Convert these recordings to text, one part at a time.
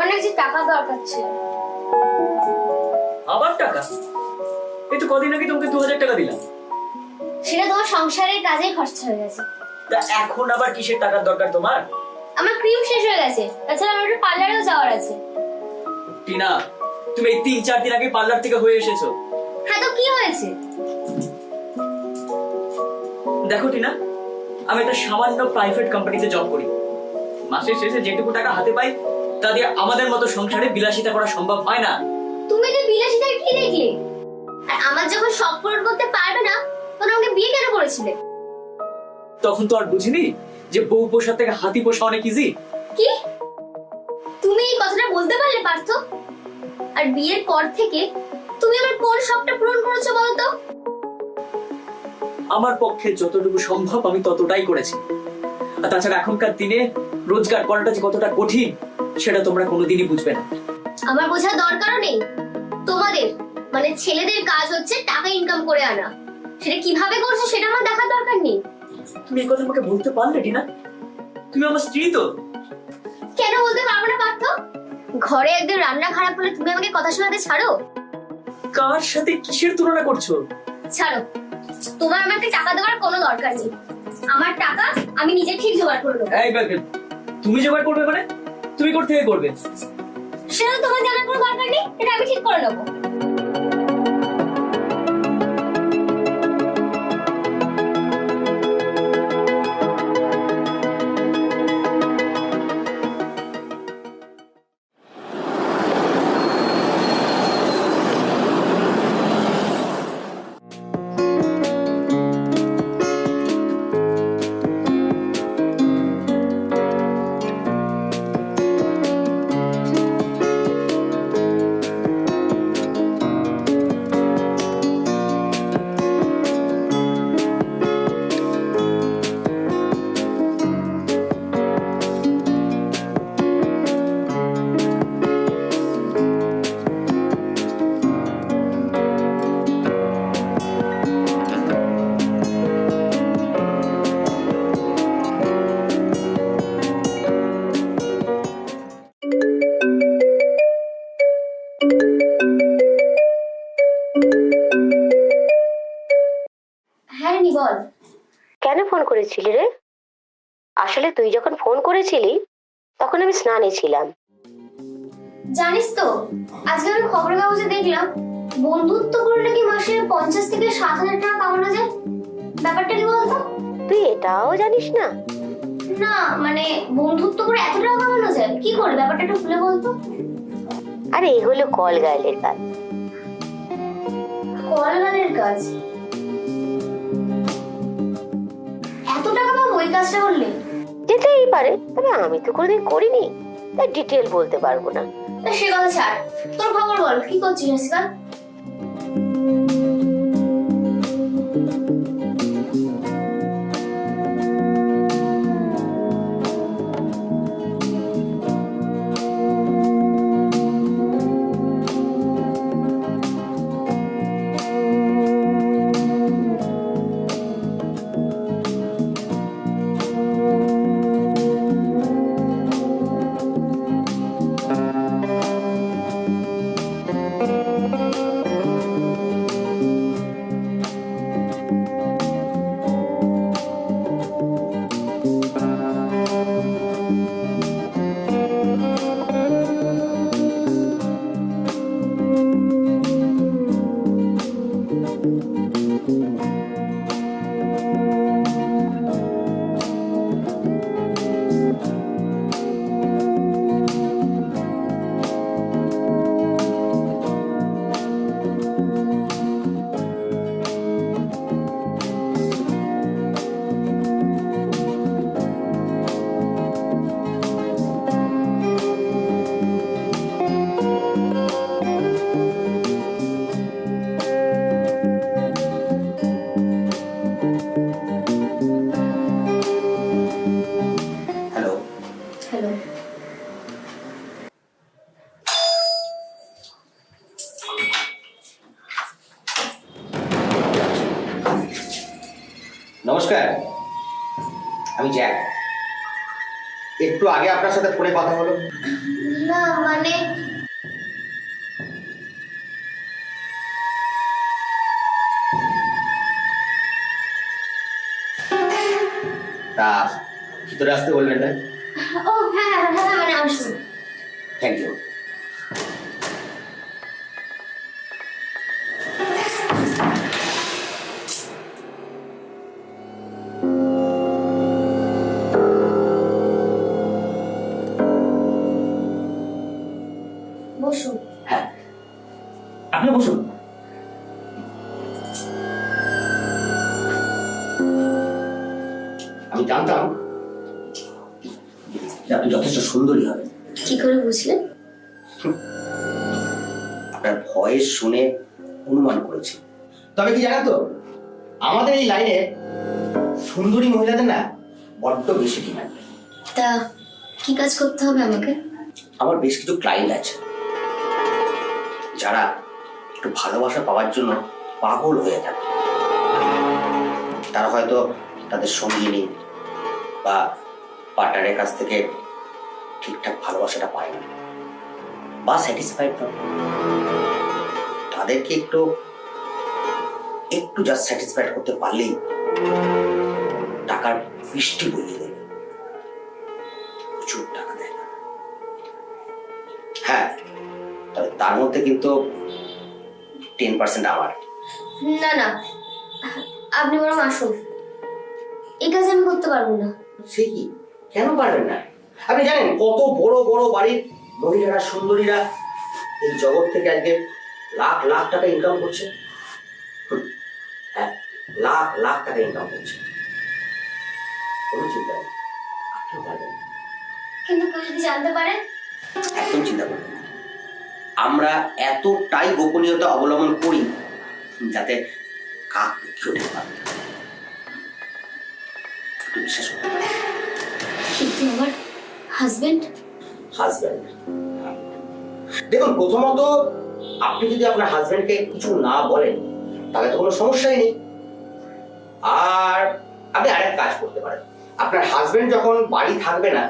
আমার না কিছু টাকা দরকার ছিল। আবার টাকা? এই তো কদিন আগে তোমাকে 2000 টাকা দিলাম। সেটা তোমার সংসারের কাজেই খরচা হয়ে গেছে। তা এখন আবার কিসের টাকার দরকার তোমার? আমার ক্রিম শেষ হয়ে গেছে, তাছাড়া আমার একটু পার্লারেও যাওয়ার আছে। টিনা, তুমি এই 3-4 দিন আগে পার্লার থেকে হয়ে এসেছো। হ্যাঁ, তো কি হয়েছে? দেখো টিনা, আমি একটা সামান্য প্রাইভেট কোম্পানিতে জব করি। মাসের শেষে যেটুকু টাকা হাতে পাই তা দিয়ে আমাদের মতো সংসারে বিলাসিতা করা সম্ভব হয় না। তুমি তো বিলাসিতার কি দেখলে? আর আমার যখন শখ পূরণ করতে পারবে না, তখন আমাকে বিয়ে কেন করেছিলে? তখন তো আর বুঝিনি যে বউ পোষা থেকে হাতি পোষা অনেক ইজি। কি? তুমি এই কথাটা বলতে পারলে পার্থ? আর বিয়ের পর থেকে তুমি আমার কোন শখটা পূরণ করেছো বলো তো? আমার পক্ষে যতটুকু সম্ভব আমি ততটাই করেছি। আর তাছাড়া এখনকার দিনে রোজগার করাটা যে কতটা কঠিন সেটা তোমরা কোনোদিনই বুঝবে না। আমার বোঝার দরকারও নেই। তোমাদের মানে ছেলেদের কাজ হচ্ছে টাকা ইনকাম করে আনা। সেটা কিভাবে করছো সেটা আমার দেখার দরকার নেই। তুমি এই কথা আমাকে বলতে পারলে টিনা? তুমি আমার স্ত্রী তো। কেন বলতে পারবো না পার্থ? ঘরে একদিন রান্না খারাপ হলে তুমি আমাকে কথা শোনাতে ছাড়ো? কার সাথে কিসের তুলনা করছো? ছাড়ো। তোমার আমাকে টাকা দেওয়ার কোনো দরকার নেই। আমার টাকা আমি নিজে ঠিক জোগাড় করে নেবো। এই ব্যাপার, তুমি জোগাড় করবে মানে? তুমি কোথা থেকে করবে? সেটা তোমার জানার কোনো দরকার নেই, এটা আমি ঠিক করে নেবো। হ্যাঁ নি বল। কেন ফোন করেছিলি রে? আসলে তুই যখন ফোন করেছিলি তখন আমি স্নানে ছিলাম। জানিস তো, আজকে আমি খবরের কাগজে দেখলাম বন্ধুত্ব করে নাকি মাসে 50 থেকে 7,000 টাকা কামানো যায়। ব্যাপারটা কি বলতো? তুই এটাও জানিস না? না মানে বন্ধুত্ব করে এত টাকা কামানো যায় কি করে, ব্যাপারটা একটু খুলে বলতো। আরে এই হলো কল গার্লের কাজ। কলগানের কাজ? এত টাকা পাবো ওই কাজটা করলে? যেতেই পারে, তবে আমি তো কোনোদিন করিনি, তাই ডিটেল বলতে পারবো না। সে কথা ছাড়, তোর খবর বল, কি করছিস আজকাল? নমস্কার, আমি জ্যাক। একটু আগে আপনার সাথে ফোনে কথা হলো। না মানে আসতে বললেন না? ও হ্যাঁ হ্যাঁ হ্যাঁ, মানে আসুন। Thank you. বসুন। হ্যাঁ, আপনি বসুন। আমি জানতাম যে আপনি যথেষ্ট সুন্দরী হবেন। কি করে বুঝলেন? আপনার ভয়েস শুনে অনুমান করেছি। তবে কি জানেন তো, আমাদের এই লাইনে সুন্দরী মহিলাদের না বড্ড বেশি ডিমান্ড। তা কি কাজ করতে হবে আমাকে? আমার বেশ কিছু ক্লায়েন্ট আছে যারা একটু ভালোবাসা পাওয়ার জন্য পাগল হয়ে থাকে। তারা হয়তো তাদের সঙ্গিনী বা পার্টনারের কাছ থেকে ঠিকঠাক ভালোবাসাটা পায় না বা স্যাটিসফাইড না। তাদেরকে একটু একটু জাস্ট স্যাটিসফাইড করতে পারলেই টাকার বৃষ্টি বইয়ে দেবে, প্রচুর টাকা দেয়। হ্যাঁ, তবে তার মধ্যে কিন্তু 10% আমার। না না, আপনি বরং আসুন, এই কাজ আমি করতে পারবো না। সে কি, কেন পারবেন না? আপনি জানেন কত বড় বড় বাড়ির মহিলারা, সুন্দরীরা এই জগৎ থেকে আজকে লাখ লাখ টাকা ইনকাম করছে। হ্যাঁ, লাখ লাখ টাকা ইনকাম করছে। কোনো চিন্তা নেই, আপনিও পারবেন। কিন্তু কেউ যদি জানতে পারে? একদম চিন্তা করবেন না। আমরা এতটাই গোপনীয়তা অবলম্বন করি যাতে কাক কেউ টের পাবে না। একটু বিশ্বাস করুন। কিন্তু আমার হাজবেন্ড। দেখুন, প্রথমত আপনি যদি আপনার হাজবেন্ডকে কিছু না বলেন তাহলে তো কোনো সমস্যাই নেই। আর আপনি আরেক কাজ করতে পারেন, আপনার হাজবেন্ড যখন বাড়ি থাকবে না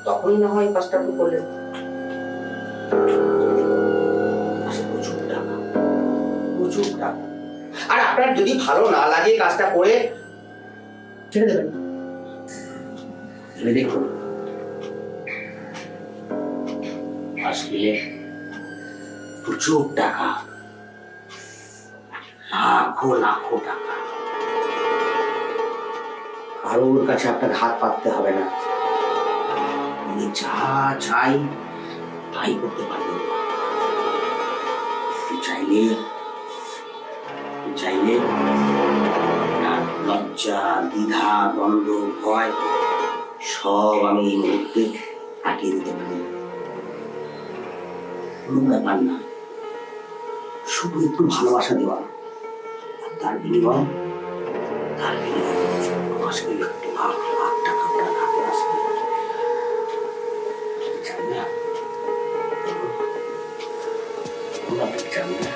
তখনই না হয় কাজটা আপনি করলেন। প্রচুর টাকা, প্রচুর টাকা। আর আপনার যদি ভালো না লাগে কাজটা করে ছেড়ে দেবেন। দেখুন, আসলে প্রচুর টাকা, লাখো লাখো টাকা। কারোর কাছে আপনাকে হাত পাততে হবে না, উনি যা চাই তাই করতে পারবেন। চাইলে চাইলে আপনার লজ্জা, দ্বিধা, দ্বন্দ্ব, ভয় সব আমি এই মুহূর্তে কাটিয়ে দিতে পারি। কোনো ব্যাপার না, শুধু একটু ভালোবাসা দেওয়া। তার বিনিময়ে মাসে লাখ লাখ টাকা আপনার হাতে আসবে। চান না? চান না?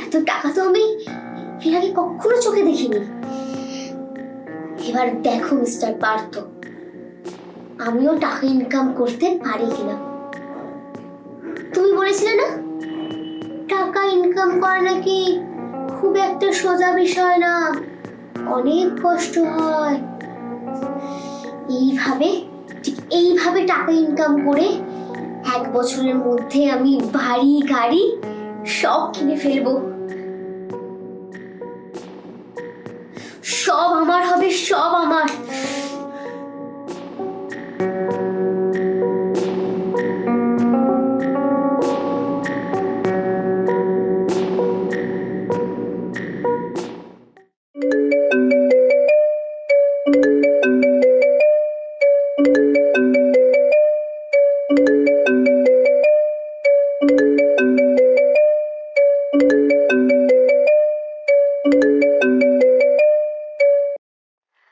এত টাকা তো আমি এর আগে কখনো চোখে দেখিনি। এবার দেখো মিস্টার পার্থ, আমিও টাকা ইনকাম করতে পারি কিনা। তুমি বলেছিলে না টাকা ইনকাম করা নাকি খুব একটা সোজা বিষয় না, অনেক কষ্ট হয়। এইভাবে, ঠিক এইভাবে টাকা ইনকাম করে 1 বছরের মধ্যে আমি বাড়ি গাড়ি সব কিনে ফেলবো। সব আমার হবে, সব আমার।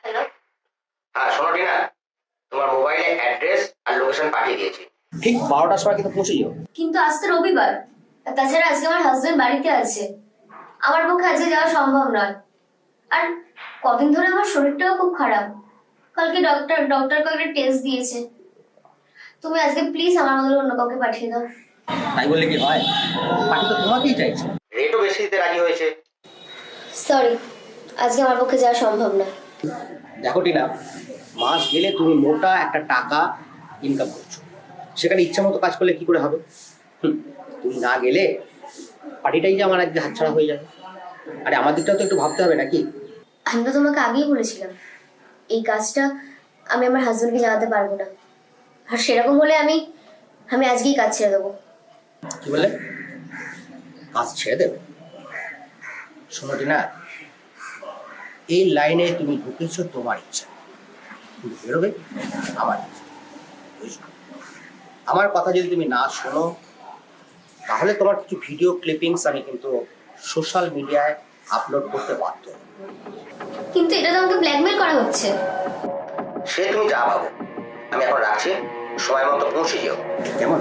হ্যালো, হ্যাঁ শোনো টিনা, তোমার মোবাইলে অ্যাড্রেস আর লোকেশন পাঠিয়ে দিয়েছি, ঠিক 12টার সময় কিন্তু পৌঁছে যাও। কিন্তু আজ তো রবিবার, আর তাছাড়া আজকে আমার হাজবেন্ড বাড়িতে আছে, আমার পক্ষে আজকে যাওয়া সম্ভব নয়। আর কদিন ধরে আমার শরীরটাও খুব খারাপ। কালকে ডক্টর কয়েকটা টেস্ট দিয়েছে। তুমি আজকে প্লিজ আমার বদলে অন্য কাউকে পাঠিয়ে দাও। তাই বললে কি হয়? পার্টি তো তোমাকেই চাইছে, রেটও বেশি দিতে রাজি হয়েছে। সরি, আজকে আমার পক্ষে যাওয়া সম্ভব না। দেখো টিনা, মাস গেলে তুমি মোটা একটা টাকা ইনকাম করছো, সেখানে ইচ্ছা মতো কাজ করলে কি করে হবে? তুমি না গেলে পার্টিটাই যে আমার আজকে হাতছাড়া হয়ে যাবে। আরে আমার দিকটাও তো একটু ভাবতে হবে নাকি? আমি তো তোমাকে আগেই বলেছিলাম এই কাজটা আমি আমার হাজবেন্ডকে জানাতে পারবো না। আর সেরকম হলে আমি আজকেই কাজ ছেড়ে দেবো। কি বললে? কাজ ছেড়ে দেবে? শোনো টিনা, এই লাইনে তুমি ঢুকেছো তোমার ইচ্ছা, কিন্তু বেরোবে আমার ইচ্ছা, বুঝছো? আমার কথা যদি তুমি না শোনো তাহলে তোমার কিছু ভিডিও ক্লিপিংস আমি কিন্তু সোশ্যাল মিডিয়ায় আপলোড করতে বাধ্য। কিন্তু এটা তো আমাকে ব্ল্যাকমেল করা হচ্ছে। সে তুমি যা ভাবো, আমি এখন রাখছি, সময় মতো পৌঁছে যেও, কেমন?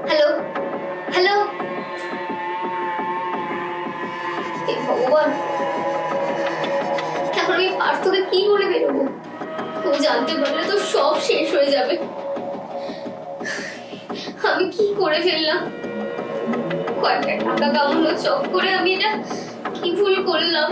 হ্যালো হ্যালো, হে ভগবান, এখন আমি পার্থকে কি বলে বেরোবো? ও জানতে পারলে তো সব শেষ হয়ে যাবে। আমি কি করে ফেললাম? কয়েকটা টাকা কামানো চক করে আমি এটা কি ভুল করলাম?